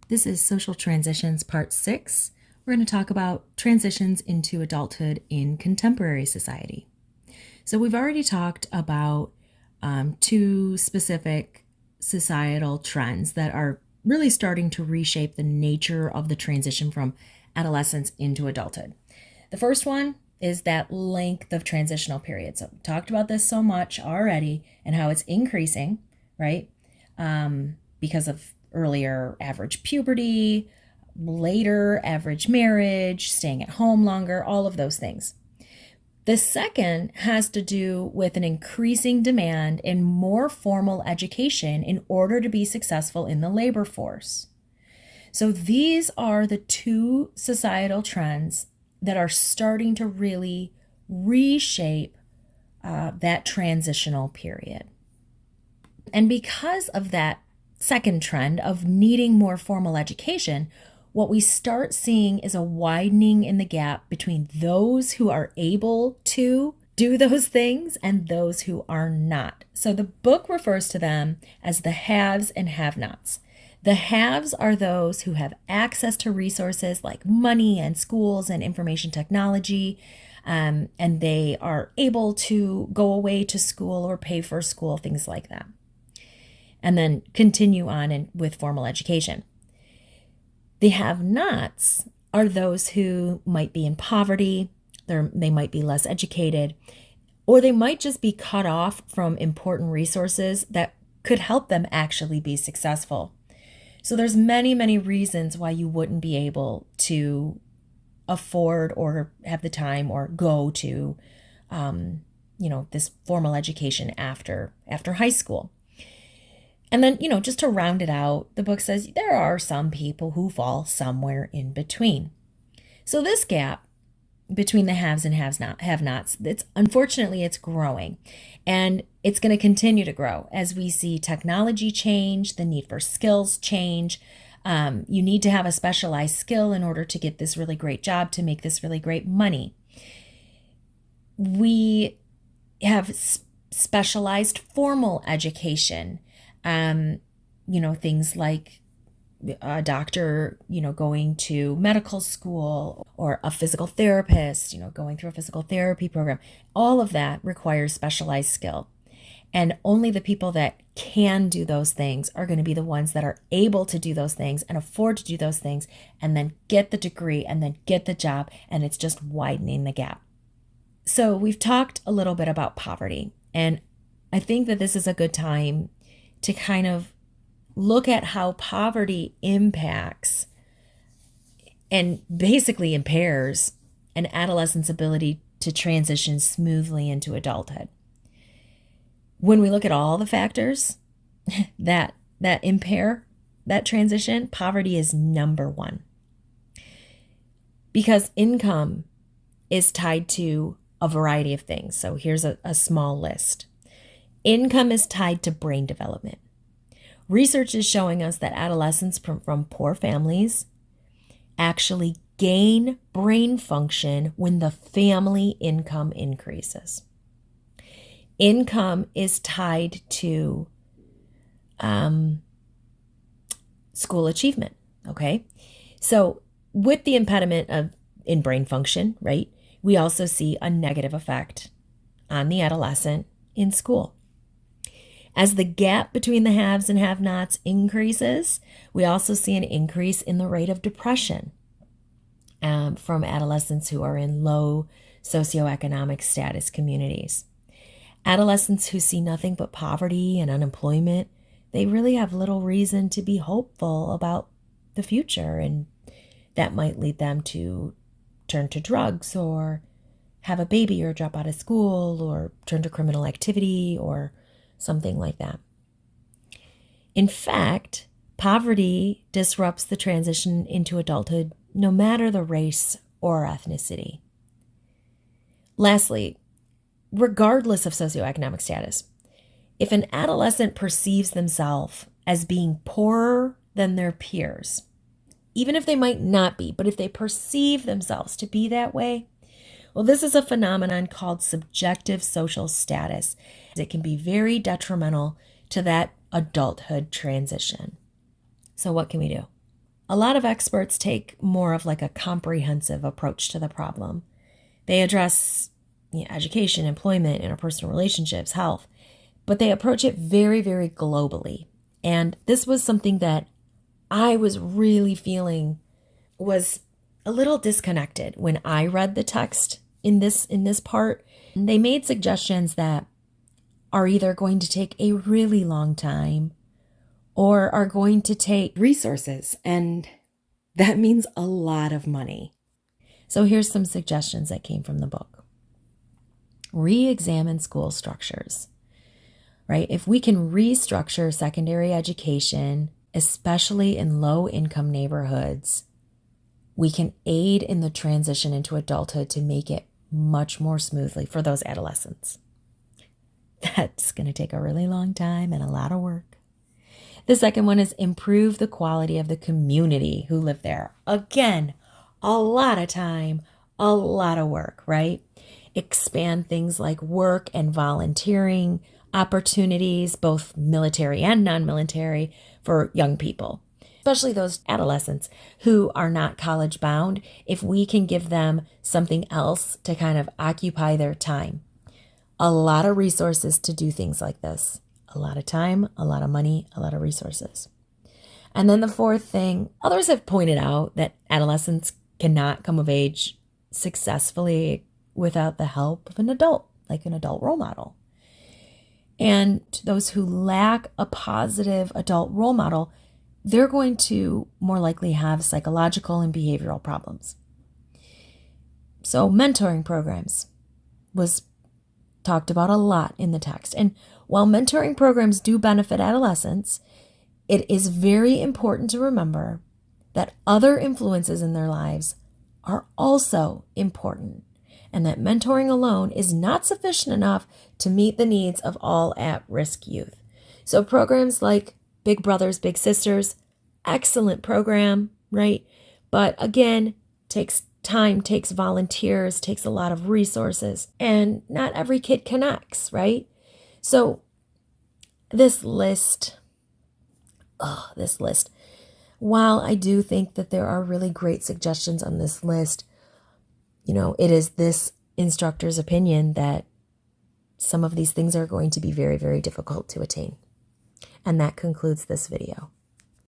This is Social Transitions Part 6. We're going to talk about transitions into adulthood in contemporary society. So, we've already talked about two specific societal trends that are really starting to reshape the nature of the transition from adolescence into adulthood. The first one is that length of transitional period. So, we talked about this so much already and how it's increasing, right? Because of earlier average puberty, later average marriage, staying at home longer, all of those things. The second has to do with an increasing demand in more formal education in order to be successful in the labor force. So these are the two societal trends that are starting to really reshape that transitional period. And because of that second trend of needing more formal education, what we start seeing is a widening in the gap between those who are able to do those things and those who are not. So the book refers to them as the haves and have-nots. The haves are those who have access to resources like money and schools and information technology, and they are able to go away to school or pay for school, things like that, and then continue on with formal education. The have-nots are those who might be in poverty, they might be less educated, or they might just be cut off from important resources that could help them actually be successful. So there's many, many reasons why you wouldn't be able to afford or have the time or go to, this formal education after high school. And then, just to round it out, the book says there are some people who fall somewhere in between. So this gap between the haves and have-nots, unfortunately it's growing. And it's going to continue to grow as we see technology change, the need for skills change. You need to have a specialized skill in order to get this really great job, to make this really great money. We have specialized formal education. Things like a doctor, going to medical school, or a physical therapist, going through a physical therapy program. All of that requires specialized skill. And only the people that can do those things are going to be the ones that are able to do those things and afford to do those things and then get the degree and then get the job. And it's just widening the gap. So we've talked a little bit about poverty, and I think that this is a good time to kind of look at how poverty impacts and basically impairs an adolescent's ability to transition smoothly into adulthood. When we look at all the factors that impair that transition, poverty is number one. Because income is tied to a variety of things. So here's a small list. Income is tied to brain development. Research is showing us that adolescents from poor families actually gain brain function when the family income increases. Income is tied to school achievement, okay? So with the impediment in brain function, right, we also see a negative effect on the adolescent in school. As the gap between the haves and have-nots increases, we also see an increase in the rate of depression from adolescents who are in low socioeconomic status communities. Adolescents who see nothing but poverty and unemployment, they really have little reason to be hopeful about the future, and that might lead them to turn to drugs or have a baby or drop out of school or turn to criminal activity or something like that. In fact, poverty disrupts the transition into adulthood no matter the race or ethnicity. Lastly, regardless of socioeconomic status, if an adolescent perceives themselves as being poorer than their peers, even if they might not be, but if they perceive themselves to be that way, well, this is a phenomenon called subjective social status. It can be very detrimental to that adulthood transition. So what can we do? A lot of experts take more of like a comprehensive approach to the problem. They address education, employment, interpersonal relationships, health, but they approach it very, very globally. And this was something that I was really feeling was a little disconnected when I read the text in this part. They made suggestions that are either going to take a really long time or are going to take resources, and that means a lot of money. So here's some suggestions that came from the book. Re-examine school structures, right? If we can restructure secondary education, especially in low-income neighborhoods, we can aid in the transition into adulthood to make it much more smoothly for those adolescents. That's going to take a really long time and a lot of work. The second one is improve the quality of the community who live there. Again, a lot of time, a lot of work, right? Expand things like work and volunteering opportunities, both military and non-military, for young people, especially those adolescents who are not college bound. If we can give them something else to kind of occupy their time. A lot of resources to do things like this. A lot of time, a lot of money, a lot of resources. And then the fourth thing, others have pointed out that adolescents cannot come of age successfully without the help of an adult, like an adult role model. And those who lack a positive adult role model, they're going to more likely have psychological and behavioral problems. So mentoring programs was talked about a lot in the text. And while mentoring programs do benefit adolescents, it is very important to remember that other influences in their lives are also important, and that mentoring alone is not sufficient enough to meet the needs of all at-risk youth. So programs like Big Brothers Big Sisters, excellent program, right? But again, takes time, takes volunteers, takes a lot of resources, and not every kid connects, right? So this list, while I do think that there are really great suggestions on this list, it is this instructor's opinion that some of these things are going to be very, very difficult to attain. And that concludes this video.